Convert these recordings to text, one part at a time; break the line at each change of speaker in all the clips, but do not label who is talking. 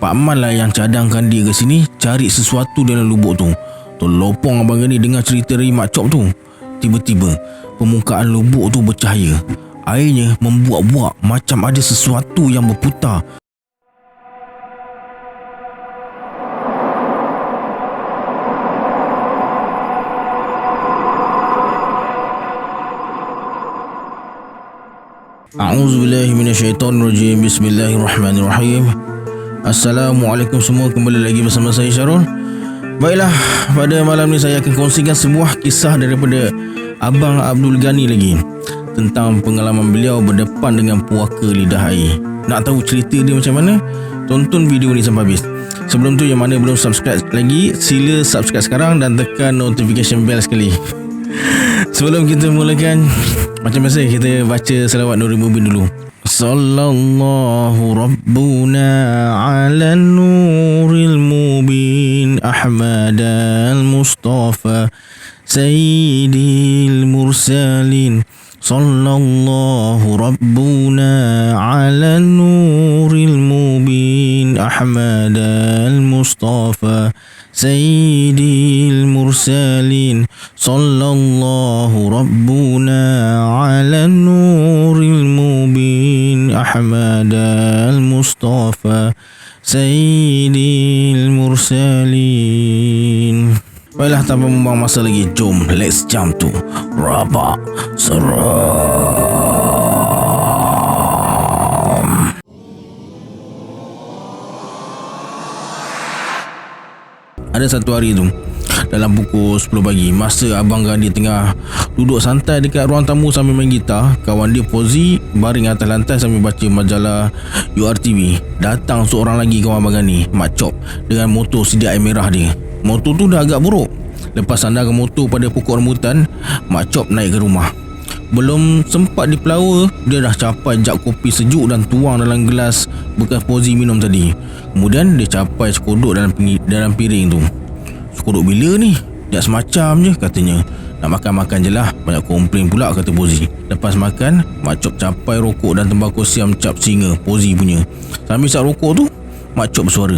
Pak Man lah yang cadangkan dia ke sini cari sesuatu dalam lubuk tu. Terlopong abang Gani dengar cerita dari Mak Cop tu. Tiba-tiba permukaan lubuk tu bercahaya. Airnya membuak-buak macam ada sesuatu yang berputar. A'udzubillahi minasyaitonirrajim. Bismillahirrahmanirrahim. Assalamualaikum semua, kembali lagi bersama saya Syarul. Baiklah, pada malam ni saya akan kongsikan sebuah kisah daripada Abang Abdul Ghani lagi, tentang pengalaman beliau berdepan dengan puaka lidah air. Nak tahu cerita dia macam mana? Tonton video ni sampai habis. Sebelum tu, yang mana belum subscribe lagi, sila subscribe sekarang dan tekan notification bell sekali. Sebelum kita mulakan, macam biasa kita baca selawat Nurul Mubin dulu. Sallallahu Rabbuna ala Nuril Mubin Ahmad al-Mustafa Sayyidil Mursalin. Sallallahu Rabbuna ala Nuril Mubin Ahmad al-Mustafa Sayyidil Mursalin. Sallallahu Rabbuna ala Nuril Mubin Ahmad al-Mustafa Sayyidil Mursalin. Baiklah, tanpa membuang masa lagi, jom let's jump to Rabak Seram. Ada satu hari tu, dalam pukul 10 pagi, masa Abang Ghani tengah duduk santai dekat ruang tamu sambil main gitar, kawan dia Pozi baring atas lantai sambil baca majalah URTV. Datang seorang lagi kawan Abang Ghani, Mak Cop, dengan motor sedia air merah dia. Motor tu dah agak buruk. Lepas sandarkan motor pada pokok rambutan, Mak Cop naik ke rumah. Belum sempat dipelawa, dia dah capai jak kopi sejuk dan tuang dalam gelas bekas Pozi minum tadi. Kemudian dia capai sekodok dalam piring tu. Sekodok bila ni? Jak semacam je katanya. Nak makan-makan je lah, banyak komplain pula kata Pozi. Lepas makan, Mak Cop capai rokok dan tembakau siam cap singa Pozi punya. Sambil isap rokok tu, Mak Cop bersuara,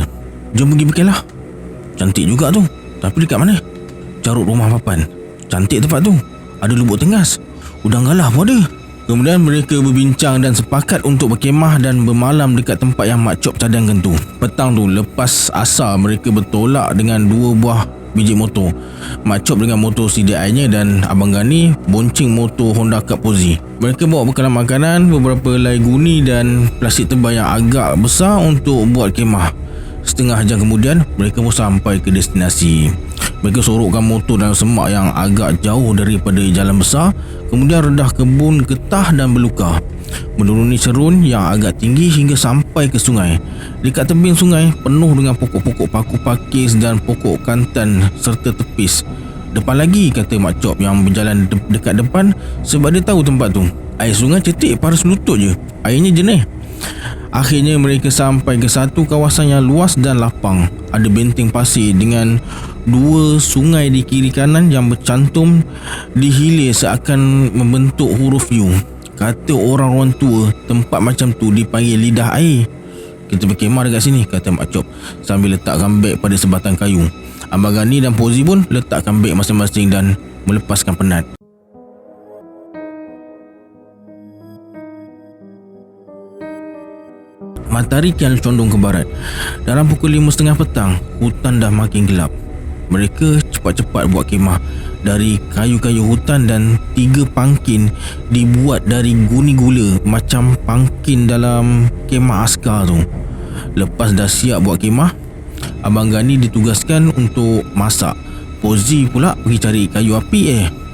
"Jom pergi bikin lah. Cantik juga tu. Tapi dekat mana? Carut rumah papan. Cantik tempat tu. Ada lubuk tengas. Udang galah pun ada." Kemudian mereka berbincang dan sepakat untuk berkemah dan bermalam dekat tempat yang Mak Cop cadangkan tu. Petang tu, lepas asar, mereka bertolak dengan 2 buah biji motor. Mak Cop dengan motor sedia airnya dan Abang Ghani bonceng motor Honda Cup Pozi. Mereka bawa bekalan makanan, beberapa helai guni dan plastik tebal yang agak besar untuk buat kemah. Setengah jam kemudian, mereka pun sampai ke destinasi. Mereka sorokkan motor dalam semak yang agak jauh daripada jalan besar, kemudian redah kebun getah dan belukar, menuruni cerun yang agak tinggi hingga sampai ke sungai. Dekat tebing sungai penuh dengan pokok-pokok paku pakis dan pokok kantan serta tepis. "Depan lagi," kata Mak Cop yang berjalan dekat depan, sebab dia tahu tempat tu. Air sungai cetek paras lutut je. Airnya jernih. Akhirnya mereka sampai ke satu kawasan yang luas dan lapang. Ada benteng pasir dengan 2 sungai di kiri kanan yang bercantum di hilir seakan membentuk huruf U. Kata orang tua, tempat macam tu dipanggil lidah air. "Kita berkemah dekat sini," kata Mak Cop sambil letakkan beg pada sebatang kayu. Abang Ghani dan Pozi pun letakkan beg masing-masing dan melepaskan penat. Matahari kian condong ke barat. Dalam pukul 5.30 petang, hutan dah makin gelap. Mereka cepat-cepat buat kemah dari kayu-kayu hutan dan 3 pangkin dibuat dari guni gula macam pangkin dalam kemah askar tu. Lepas dah siap buat kemah, Abang Ghani ditugaskan untuk masak. Pozi pula pergi cari kayu api.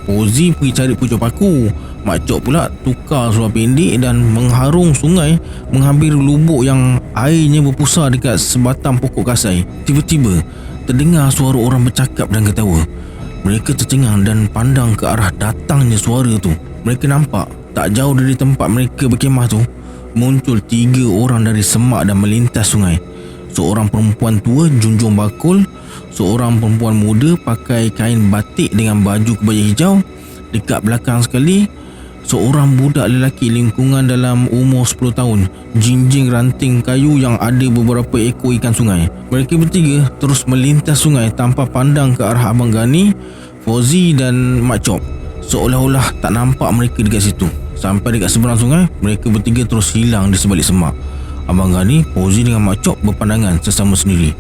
Pozi pergi cari pucuk paku. Mak Cop pula tukar seluar pendek dan mengharung sungai, menghampiri lubuk yang airnya berpusar dekat sebatang pokok kasai. Tiba-tiba terdengar suara orang bercakap dan ketawa. Mereka tercengang dan pandang ke arah datangnya suara tu. Mereka nampak tak jauh dari tempat mereka berkemah tu, muncul 3 orang dari semak dan melintas sungai. Seorang perempuan tua junjung bakul, seorang perempuan muda pakai kain batik dengan baju kebaya hijau. Dekat belakang sekali, seorang budak lelaki lingkungan dalam umur 10 tahun jinjing ranting kayu yang ada beberapa ekor ikan sungai. Mereka bertiga terus melintas sungai tanpa pandang ke arah Abang Gani, Fauzi dan Mak Chop. Seolah-olah tak nampak mereka dekat situ. Sampai dekat seberang sungai, mereka bertiga terus hilang di sebalik semak. Abang Gani, Fauzi dengan Mak Chop berpandangan sesama sendiri.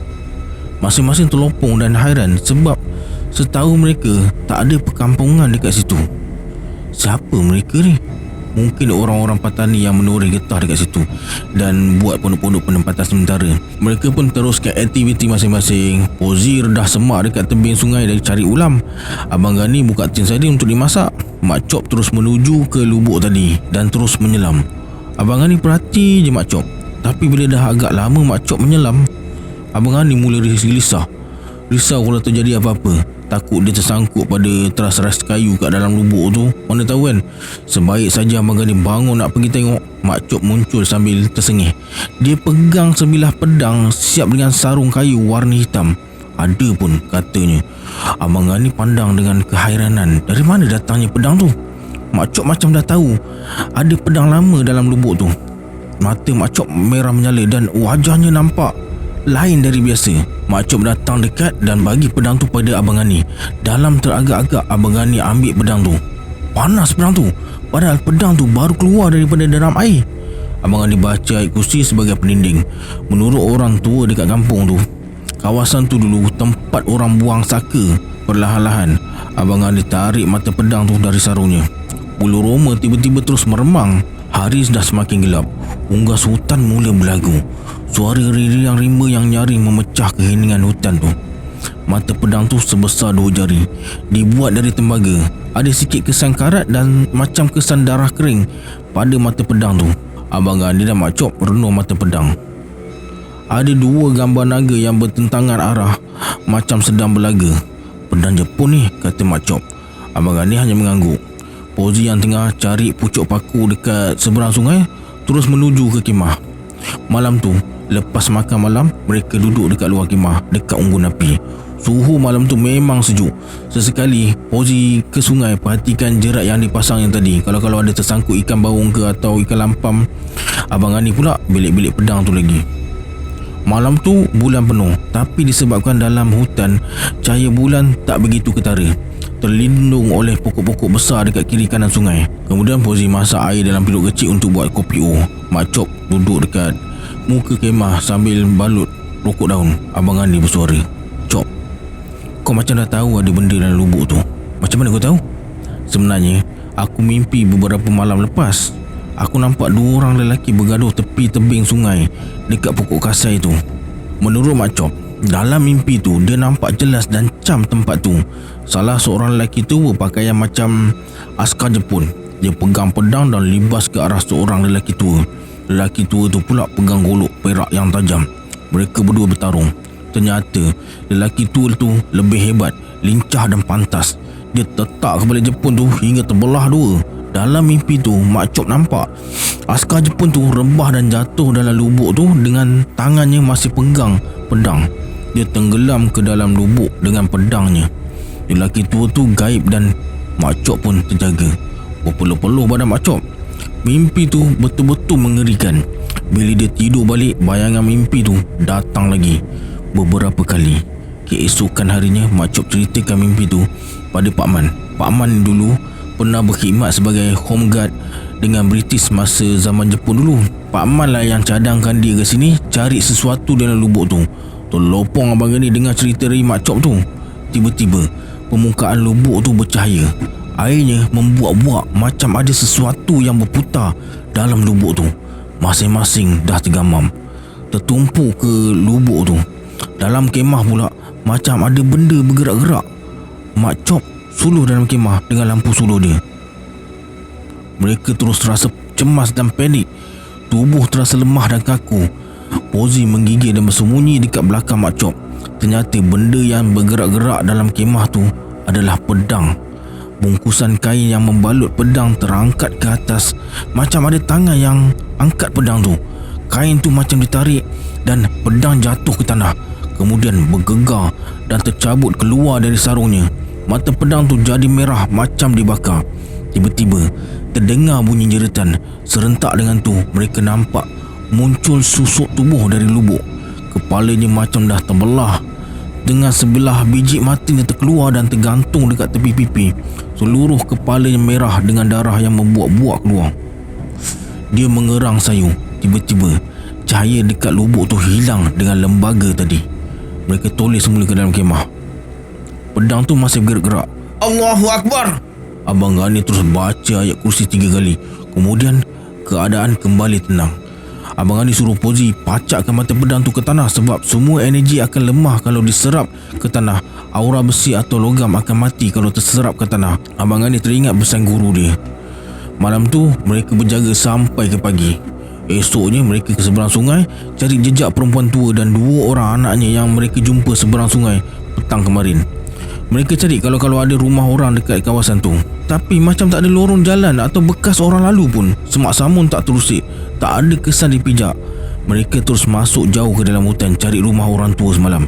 Masing-masing terlopong dan hairan sebab setahu mereka tak ada perkampungan dekat situ. Siapa mereka ni? Mungkin orang-orang Patani yang menoreh getah dekat situ dan buat pondok-pondok penempatan sementara. Mereka pun teruskan aktiviti masing-masing. Fauzi redah semak dekat tebing sungai dan cari ulam. Abang Gani buka tin sardin untuk dimasak. Mak Chop terus menuju ke lubuk tadi dan terus menyelam. Abang Gani perhati je Mak Chop. Tapi bila dah agak lama Mak Chop menyelam, Abang Gani mula risau. Risau kalau terjadi apa-apa. Takut dia tersangkut pada teras-teras kayu kat dalam lubuk tu. Mana tahu kan. Sebaik saja Abang Gani bangun nak pergi tengok, Mak Chop muncul sambil tersengih. Dia pegang sebilah pedang siap dengan sarung kayu warna hitam. Ada pun katanya. Abang Gani pandang dengan kehairanan. Dari mana datangnya pedang tu? Mak Chop macam dah tahu ada pedang lama dalam lubuk tu. Mata Mak Chop merah menyala dan wajahnya nampak lain dari biasa. Mak Chop datang dekat dan bagi pedang tu pada Abang Gani. Dalam teragak-agak Abang Gani ambil pedang tu. Panas pedang tu, padahal pedang tu baru keluar daripada dalam air. Abang Gani baca ayat kursi sebagai peninding. Menurut orang tua dekat kampung tu, kawasan tu dulu tempat orang buang saka. Perlahan-lahan Abang Gani tarik mata pedang tu dari sarungnya. Bulu roma tiba-tiba terus meremang. Hari dah semakin gelap. Unggas hutan mula berlagu. Suara riang rimba yang nyaring memecah keheningan hutan tu. Mata pedang tu sebesar 2 jari, dibuat dari tembaga. Ada sikit kesan karat dan macam kesan darah kering pada mata pedang tu. Abang Gani dan Mak Chop renung mata pedang. Ada 2 gambar naga yang bertentangan arah, macam sedang berlaga. Pedang Jepun ni, kata Mak Chop. Abang Gani hanya mengangguk. Fauzi yang tengah cari pucuk paku dekat seberang sungai terus menuju ke kemah. Malam tu, lepas makan malam, mereka duduk dekat luar kemah dekat unggun api. Suhu malam tu memang sejuk. Sesekali Fauzi ke sungai perhatikan jerat yang dipasang yang tadi. Kalau ada tersangkut ikan baung ke atau ikan lampam. Abang Gani pula belik-belik pedang tu lagi. Malam tu bulan penuh, tapi disebabkan dalam hutan, cahaya bulan tak begitu ketara, terlindung oleh pokok-pokok besar dekat kiri kanan sungai. Kemudian Fauzi masak air dalam bilik kecil untuk buat kopi O. Mak Chop duduk dekat muka kemah sambil balut rokok daun. Abang Gani bersuara, "Chop, kau macam dah tahu ada benda dalam lubuk tu. Macam mana kau tahu?" "Sebenarnya aku mimpi beberapa malam lepas. Aku nampak 2 orang lelaki bergaduh tepi tebing sungai dekat pokok kasai tu." Menurut Mak Chop, dalam mimpi tu dia nampak jelas dan cam tempat tu. Salah seorang lelaki tu berpakaian macam askar Jepun. Dia pegang pedang dan libas ke arah seorang lelaki tua. Lelaki tua tu pula pegang golok perak yang tajam. Mereka berdua bertarung. Ternyata lelaki tua tu lebih hebat, lincah dan pantas. Dia tetak kepala Jepun tu hingga terbelah 2. Dalam mimpi tu Mak Chop nampak askar Jepun tu rebah dan jatuh dalam lubuk tu dengan tangannya masih pegang pedang. Dia tenggelam ke dalam lubuk dengan pedangnya. Lelaki tua tu gaib dan Mak Chop pun terjaga. Berpeluh-peluh badan Mak Chop. Mimpi tu betul-betul mengerikan. Bila dia tidur balik, bayangan mimpi tu datang lagi beberapa kali. Keesokan harinya Mak Chop ceritakan mimpi tu pada Pak Man. Pak Man dulu pernah berkhidmat sebagai home guard dengan British masa zaman Jepun dulu. Pak Man lah yang cadangkan dia ke sini cari sesuatu dalam lubuk tu. Terlopong Abang Gani dengar cerita dari Mak Chop tu. Tiba-tiba permukaan lubuk tu bercahaya. Airnya membuak-buak macam ada sesuatu yang berputar dalam lubuk tu. Masing-masing dah tergamam, tertumpu ke lubuk tu. Dalam kemah pula macam ada benda bergerak-gerak. Mak Chop suluh dalam kemah dengan lampu suluh dia. Mereka terus rasa cemas dan panik. Tubuh terasa lemah dan kaku. Fauzi menggigil dan bersembunyi dekat belakang Mak Chop. Ternyata benda yang bergerak-gerak dalam kemah tu adalah pedang. Bungkusan kain yang membalut pedang terangkat ke atas, macam ada tangan yang angkat pedang tu. Kain tu macam ditarik dan pedang jatuh ke tanah, kemudian bergegar dan tercabut keluar dari sarungnya. Mata pedang tu jadi merah macam dibakar. Tiba-tiba terdengar bunyi jeritan. Serentak dengan tu mereka nampak muncul susuk tubuh dari lubuk. Kepalanya macam dah terbelah, dengan sebelah biji matanya terkeluar dan tergantung dekat tepi pipi. Seluruh kepalanya merah dengan darah yang membuak-buak keluar. Dia mengerang sayu. Tiba-tiba cahaya dekat lubuk tu hilang dengan lembaga tadi. Mereka toleh semula ke dalam kemah. Pedang tu masih bergerak. Allahu Akbar! Abang Gani terus baca ayat kursi 3 kali. Kemudian keadaan kembali tenang. Abang Gani suruh Pozi pacakkan mata pedang tu ke tanah, sebab semua energi akan lemah kalau diserap ke tanah. Aura besi atau logam akan mati kalau terserap ke tanah. Abang Gani teringat pesan guru dia. Malam tu mereka berjaga sampai ke pagi. Esoknya mereka ke seberang sungai cari jejak perempuan tua dan 2 orang anaknya yang mereka jumpa seberang sungai petang kemarin. Mereka cari kalau ada rumah orang dekat kawasan tu, tapi macam tak ada lorong jalan atau bekas orang lalu pun. Semak samun tak terusik, tak ada kesan dipijak. Mereka terus masuk jauh ke dalam hutan cari rumah orang tua semalam.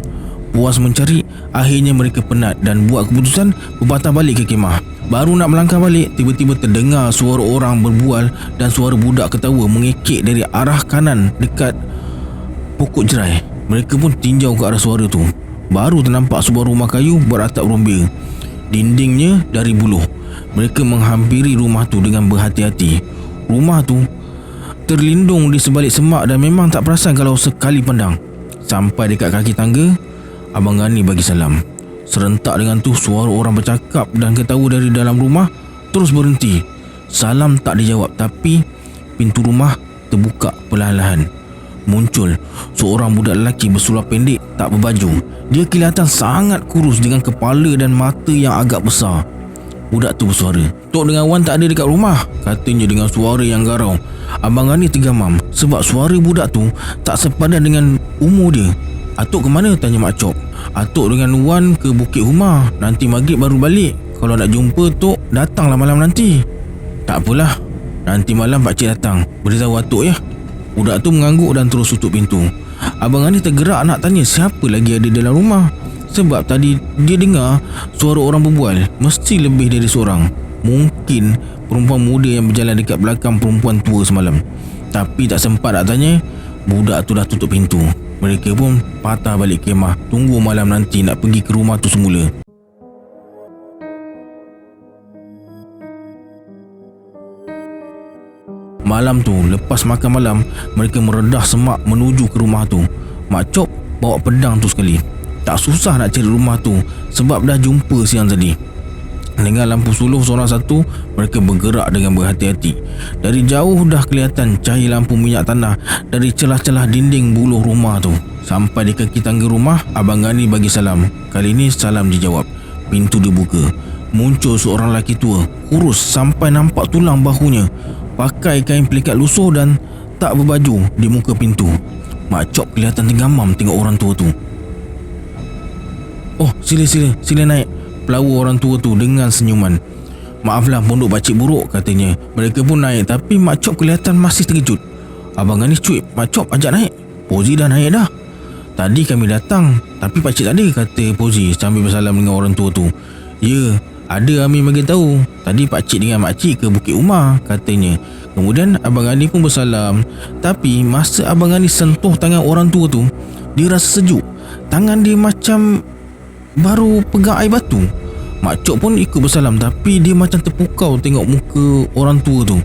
Puas mencari, akhirnya mereka penat dan buat keputusan berpatah balik ke kemah. Baru nak melangkah balik, tiba-tiba terdengar suara orang berbual dan suara budak ketawa mengekek dari arah kanan dekat pokok jerai. Mereka pun tinjau ke arah suara tu. Baru ternampak sebuah rumah kayu beratap rombeng. Dindingnya dari buluh. Mereka menghampiri rumah tu dengan berhati-hati. Rumah tu terlindung di sebalik semak dan memang tak perasan kalau sekali pandang. Sampai dekat kaki tangga, Abang Gani bagi salam. Serentak dengan tu suara orang bercakap dan ketawa dari dalam rumah terus berhenti. Salam tak dijawab, tapi pintu rumah terbuka perlahan-lahan. Muncul seorang budak lelaki bersulap pendek tak berbaju. Dia kelihatan sangat kurus dengan kepala dan mata yang agak besar. Budak tu bersuara, "Tok dengan Wan tak ada dekat rumah," katanya dengan suara yang garau. Abang Gani tergamam sebab suara budak tu tak sepadan dengan umur dia. "Atuk ke mana?" tanya Mak Cop. "Atuk dengan Wan ke Bukit Humah. Nanti maghrib baru balik. Kalau nak jumpa Tok, datanglah malam nanti." "Tak apalah, nanti malam pakcik datang, beritahu Atuk ya." Budak tu mengangguk dan terus tutup pintu. Abang Gani tergerak nak tanya siapa lagi ada dalam rumah, sebab tadi dia dengar suara orang berbual. Mesti lebih dari seorang. Mungkin perempuan muda yang berjalan dekat belakang perempuan tua semalam. Tapi tak sempat nak tanya, budak tu dah tutup pintu. Mereka pun patah balik kemah, tunggu malam nanti nak pergi ke rumah tu semula. Malam tu, lepas makan malam, mereka meredah semak menuju ke rumah tu. Mak Cop bawa pedang tu sekali. Tak susah nak cari rumah tu sebab dah jumpa siang tadi. Dengan lampu suluh seorang satu, mereka bergerak dengan berhati-hati. Dari jauh dah kelihatan cahaya lampu minyak tanah dari celah-celah dinding buluh rumah tu. Sampai di kaki tangga rumah, Abang Gani bagi salam. Kali ni salam dijawab. Pintu dibuka. Muncul seorang lelaki tua, kurus sampai nampak tulang bahunya, pakai kain pelikat lusuh dan tak berbaju di muka pintu. Mak Cop kelihatan tergamam tengok orang tua tu. "Oh, sila naik," pelawa orang tua tu dengan senyuman. "Maaflah pondok pakcik buruk," katanya. Mereka pun naik, tapi Mak Cop kelihatan masih terkejut. Abang Gani cuit, "Mak Cop ajak naik. Pozi dah naik dah." "Tadi kami datang, tapi pakcik tak ada," kata Pozi sambil bersalam dengan orang tua tu. "Ya, ada, Ami bagi tahu. Tadi pakcik dengan makcik ke Bukit Umar," katanya. Kemudian Abang Gani pun bersalam. Tapi masa Abang Gani sentuh tangan orang tua tu, dia rasa sejuk. Tangan dia macam baru pegang air batu. Mak Cop pun ikut bersalam, tapi dia macam terpukau tengok muka orang tua tu.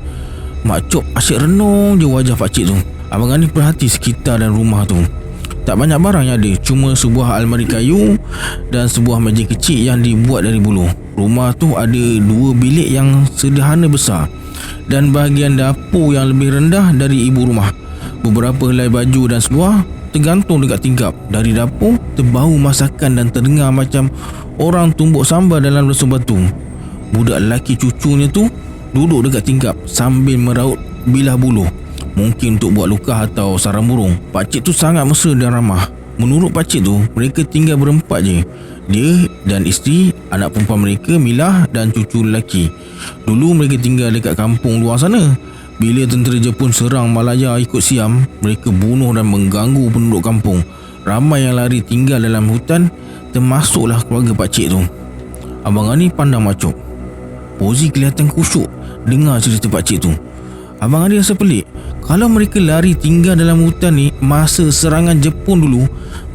Mak Cop asyik renung je wajah pakcik tu. Abang Gani perhati sekitar dan rumah tu. Tak banyak barang yang ada, cuma sebuah almari kayu dan sebuah meja kecil yang dibuat dari buluh. Rumah tu ada 2 bilik yang sederhana besar dan bahagian dapur yang lebih rendah dari ibu rumah. Beberapa helai baju dan seluar tergantung dekat tingkap. Dari dapur terbau masakan dan terdengar macam orang tumbuk sambal dalam lesung batu. Budak lelaki cucunya tu duduk dekat tingkap sambil meraut bilah buluh, mungkin untuk buat luka atau sarang burung. Pakcik tu sangat mesra dan ramah. Menurut pakcik tu, mereka tinggal berempat je. Dia dan isteri, anak perempuan mereka Milah dan cucu lelaki. Dulu mereka tinggal dekat kampung luar sana. Bila tentera Jepun serang Malaya ikut Siam, mereka bunuh dan mengganggu penduduk kampung. Ramai yang lari tinggal dalam hutan, termasuklah keluarga pakcik tu. Abang Gani pandang Mak Cop. Pozi kelihatan khusyuk dengar cerita pakcik tu. Abang Ani rasa pelik. Kalau mereka lari tinggal dalam hutan ni masa serangan Jepun dulu,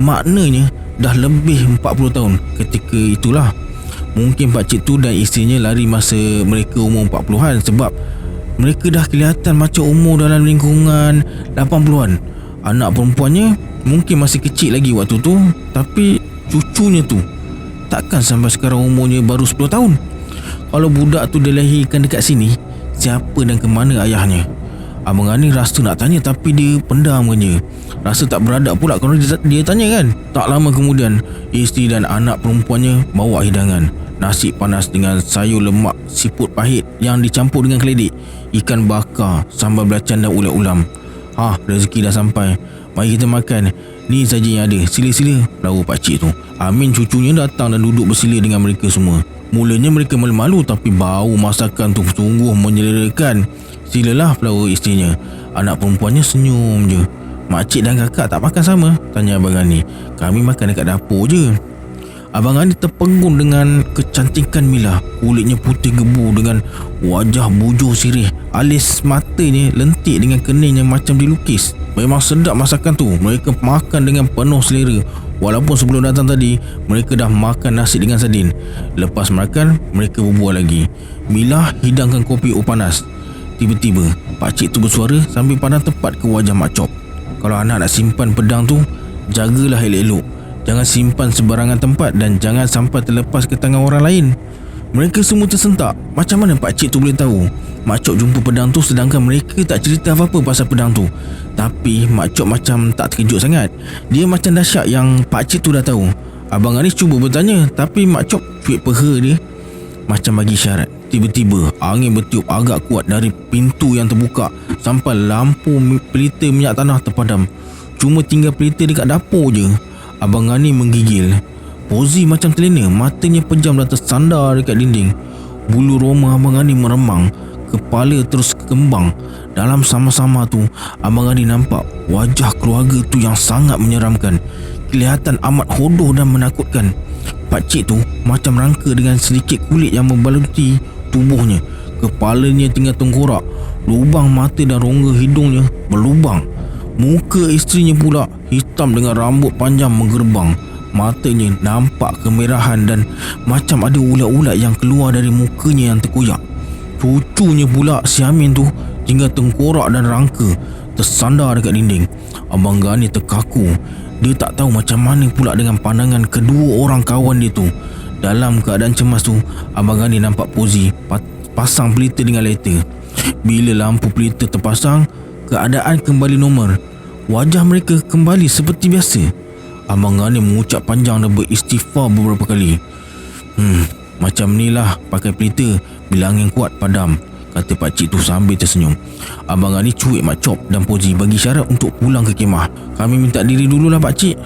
maknanya dah lebih 40 tahun ketika itulah. Mungkin pakcik tu dan isterinya lari masa mereka umur 40-an, sebab mereka dah kelihatan macam umur dalam lingkungan 80-an. Anak perempuannya mungkin masih kecil lagi waktu tu, tapi cucunya tu takkan sampai sekarang umurnya baru 10 tahun. Kalau budak tu dilahirkan dekat sini, siapa dan ke mana ayahnya? Abang Ani rasa nak tanya tapi dia pendam je. Rasa tak beradab pula kalau dia tanya kan. Tak lama kemudian, isteri dan anak perempuannya bawa hidangan. Nasi panas dengan sayur lemak siput pahit yang dicampur dengan keledek, ikan bakar, sambal belacan dan ulat-ulam. Rezeki dah sampai. Mari kita makan. Ni saja yang ada. Sila-sila, lalu pakcik tu. Amin cucunya datang dan duduk bersila dengan mereka semua. Mulanya mereka malu-malu, tapi bau masakan tu sungguh menyelerakan. Silalah, pelawa isterinya. Anak perempuannya senyum je. Makcik dan kakak tak makan sama? Tanya Abang Ani. Kami makan dekat dapur je. Abang Ani terpengun dengan kecantikan Mila. Kulitnya putih gebu dengan wajah bujur sirih. Alis matanya lentik dengan kening yang macam dilukis. Memang sedap masakan tu. Mereka makan dengan penuh selera. Walaupun sebelum datang tadi mereka dah makan nasi dengan sardin. Lepas makan, mereka berbual lagi. Mila hidangkan kopi panas. Tiba-tiba pakcik tu bersuara sambil pandang tepat ke wajah Mak Chop. Kalau anak nak simpan pedang tu, jagalah elok-elok. Jangan simpan sebarangan tempat dan jangan sampai terlepas ke tangan orang lain. Mereka semua tersentak. Macam mana pakcik tu boleh tahu Mak Chop jumpa pedang tu sedangkan mereka tak cerita apa-apa pasal pedang tu? Tapi Mak Chop macam tak terkejut sangat. Dia macam dahsyat yang pakcik tu dah tahu. Abang Anis cuba bertanya, tapi Mak Chop cuik peha dia macam bagi syarat. Tiba-tiba angin bertiup agak kuat dari pintu yang terbuka sampai lampu pelita minyak tanah terpadam. Cuma tinggal pelita dekat dapur je. Abang Ani menggigil. Pozi macam terlena, matanya pejam dan tersandar dekat dinding. Bulu roma Abang Ani meremang, kepala terus kembang. Dalam sama-sama tu, Abang Ani nampak wajah keluarga tu yang sangat menyeramkan. Kelihatan amat hodoh dan menakutkan. Pakcik tu macam rangka dengan sedikit kulit yang membaluti tubuhnya. Kepalanya tinggal tengkorak. Lubang mata dan rongga hidungnya berlubang. Muka isterinya pula hitam dengan rambut panjang menggerbang. Matanya nampak kemerahan dan macam ada ulat-ulat yang keluar dari mukanya yang terkoyak. Cucunya pula si Amin tu tinggal tengkorak dan rangka, tersandar dekat dinding. Abang Gani terkaku. Dia tak tahu macam mana pula dengan pandangan kedua orang kawan dia tu. Dalam keadaan cemas tu, Abang Gani nampak Pozi pasang pelita dengan lighter. Bila lampu pelita terpasang, keadaan kembali normal. Wajah mereka kembali seperti biasa. Abang Gani mengucap panjang dan beristighfar beberapa kali. Macam ni lah pakai pelita bila angin kuat padam, kata pakcik tu sambil tersenyum. Abang Gani cuik Mak Chop dan Pozi bagi syarat untuk pulang ke kemah. Kami minta diri dululah pakcik.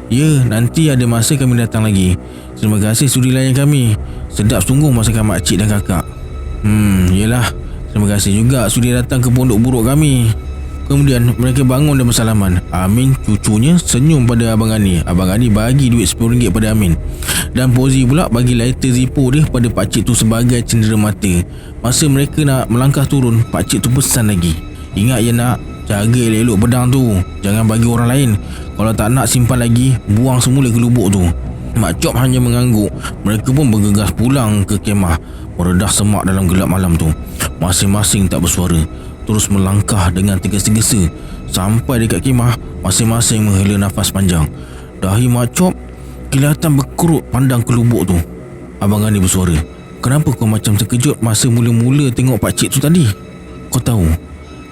Ya, nanti ada masa kami datang lagi. Terima kasih sudi layan kami. Sedap sungguh masakan makcik dan kakak. Yelah, terima kasih juga sudi datang ke pondok buruk kami. Kemudian mereka bangun dan bersalaman. Amin cucunya senyum pada Abang Ani. Abang Ani bagi duit RM10 pada Amin. Dan Pozi pula bagi lighter Zippo dia pada pakcik tu sebagai cendera mata. Masa mereka nak melangkah turun, pakcik tu pesan lagi. Ingat ya nak, jaga elok-elok pedang tu. Jangan bagi orang lain. Kalau tak nak simpan lagi, buang semula ke lubuk tu. Mak Chop hanya mengangguk. Mereka pun bergegas pulang ke kemah. Meredah semak dalam gelap malam tu. Masing-masing tak bersuara, terus melangkah dengan tergesa-gesa. Sampai dekat kemah, masing-masing menghela nafas panjang. Dahi Mak Chop kelihatan berkerut pandang ke lubuk tu. Abang Ani bersuara, kenapa kau macam terkejut masa mula-mula tengok pakcik tu tadi? Kau tahu,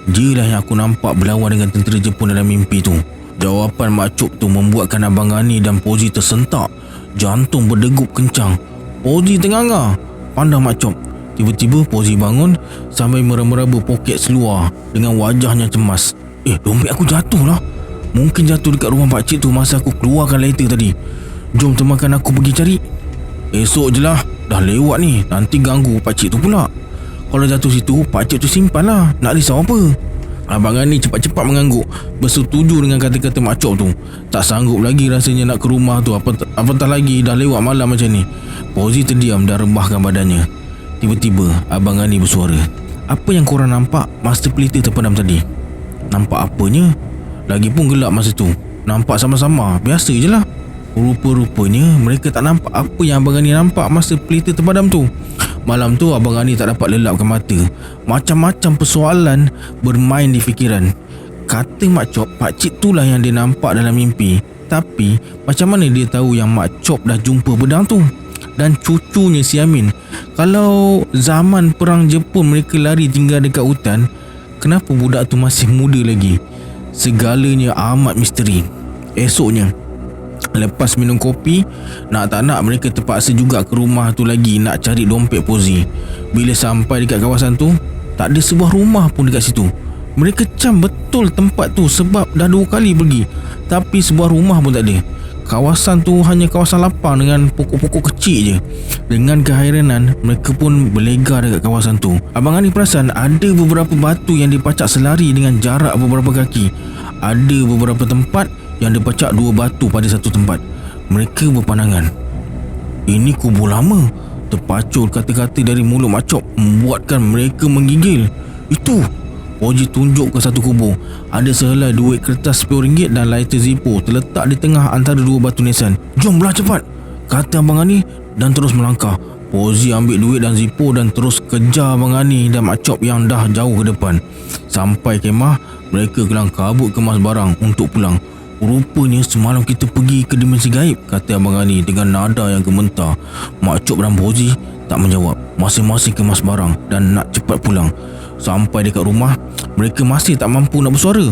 dia lah yang aku nampak berlawan dengan tentera Jepun dalam mimpi tu. Jawapan Mak Chop tu membuatkan Abang Ani dan Pozi tersentak. Jantung berdegup kencang. Pozi ternganga pandang Mak Chop. Tiba-tiba Pozi bangun sambil meraba-raba poket seluar dengan wajahnya cemas. Dompet aku jatuh lah. Mungkin jatuh dekat rumah pakcik tu masa aku keluarkan lighter tadi. Jom temankan aku pergi cari. Esok je lah, dah lewat ni. Nanti ganggu pakcik tu pula. Kalau jatuh situ, pakcik tu simpan lah. Nak risau apa? Abang Ani cepat-cepat mengangguk, bersetuju dengan kata-kata Mak Chop tu. Tak sanggup lagi rasanya nak ke rumah tu, apatah lagi dah lewat malam macam ni. Pozi terdiam dan rebahkan badannya. Tiba-tiba Abang Ani bersuara, Apa yang korang nampak masa pelita terpadam tadi? Nampak apanya? Lagipun gelap masa tu. Nampak sama-sama, biasa je lah. Rupa-rupanya mereka tak nampak apa yang Abang Gani nampak masa pelita terpadam tu. Malam tu Abang Gani tak dapat lelapkan mata. Macam-macam persoalan bermain di fikiran. Kata Mak Chop, pakcik tu lah yang dia nampak dalam mimpi. Tapi macam mana dia tahu yang Mak Chop dah jumpa pedang tu? Dan cucunya si Amin, kalau zaman perang Jepun mereka lari tinggal dekat hutan, kenapa budak tu masih muda lagi? Segalanya amat misteri. Esoknya, lepas minum kopi, nak tak nak mereka terpaksa juga ke rumah tu lagi nak cari dompet Pozi. Bila sampai dekat kawasan tu, tak ada sebuah rumah pun dekat situ. Mereka cam betul tempat tu sebab dah 2 kali pergi, tapi sebuah rumah pun tak ada. Kawasan tu hanya kawasan lapang dengan pokok-pokok kecil je. Dengan kehairanan, mereka pun berlegar dekat kawasan tu. Abang Ani perasan ada beberapa batu yang dipacak selari dengan jarak beberapa kaki. Ada beberapa tempat yang dipacak 2 batu pada satu tempat. Mereka berpandangan. Ini kubur lama. Terpacul kata-kata dari mulut Mak Chop membuatkan mereka menggigil. Itu, Poji tunjuk ke satu kubur. Ada sehelai duit kertas RM10 dan lighter Zippo terletak di tengah antara 2 batu nisan. Jom belah cepat, kata Abang Ani dan terus melangkah. Pozi ambil duit dan Zippo dan terus kejar Abang Ani dan Mak Chop yang dah jauh ke depan. Sampai kemah, mereka kelang kabut kemas barang untuk pulang. Rupanya semalam kita pergi ke dimensi gaib, kata Abang Ani dengan nada yang gementar. Mak Chop dan Pozi tak menjawab. Masing-masing kemas barang dan nak cepat pulang. Sampai dekat rumah, mereka masih tak mampu nak bersuara.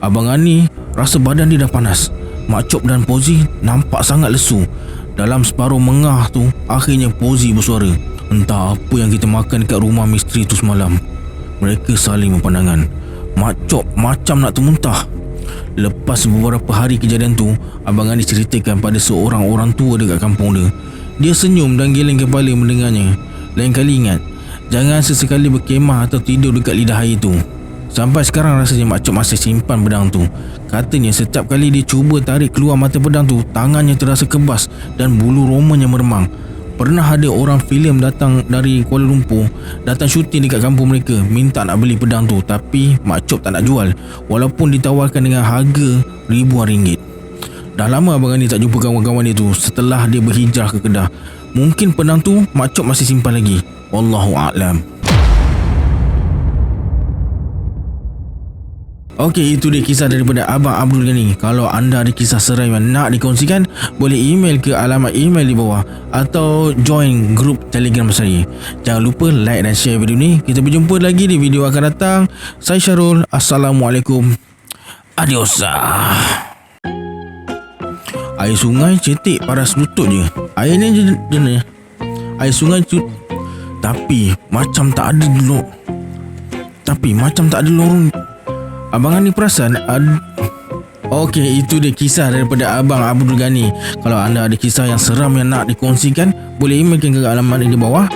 Abang Ani rasa badan dia dah panas. Mak Chop dan Pozi nampak sangat lesu. Dalam separuh mengah tu, akhirnya Pozi bersuara. Entah apa yang kita makan dekat rumah misteri tu semalam. Mereka saling berpandangan. Mak Chop macam nak termuntah. Lepas beberapa hari kejadian tu, Abang Ani ceritakan pada seorang orang tua dekat kampung dia. Dia senyum dan geleng kepala mendengarnya. Lain kali ingat, jangan sesekali berkemah atau tidur dekat lidah air tu. Sampai sekarang rasanya Mak Chop masih simpan pedang tu. Katanya setiap kali dia cuba tarik keluar mata pedang tu, tangannya terasa kebas dan bulu romanya meremang. Pernah ada orang filem datang dari Kuala Lumpur, datang syuting dekat kampung mereka, minta nak beli pedang tu, tapi Mak Chop tak nak jual walaupun ditawarkan dengan harga ribuan ringgit. Dah lama Abang Ani tak jumpa kawan-kawan dia tu setelah dia berhijrah ke Kedah. Mungkin pedang tu Mak Chop masih simpan lagi. Wallahu a'lam. Okey, itu dia kisah daripada Abang Abdul Ghani. Kalau anda ada kisah seram yang nak dikongsikan, boleh email ke alamat email di bawah atau join grup Telegram saya. Jangan lupa like dan share video ni. Kita berjumpa lagi di video akan datang. Saya Syarul. Assalamualaikum. Adios. Air sungai cetek paras lutut je. Air ni jenis air sungai tapi macam tak ada lorong. Abang Ani perasan Okey, itu dia kisah daripada Abang Abdul Ghani. Kalau anda ada kisah yang seram yang nak dikongsikan, boleh emailkan ke alamat di bawah.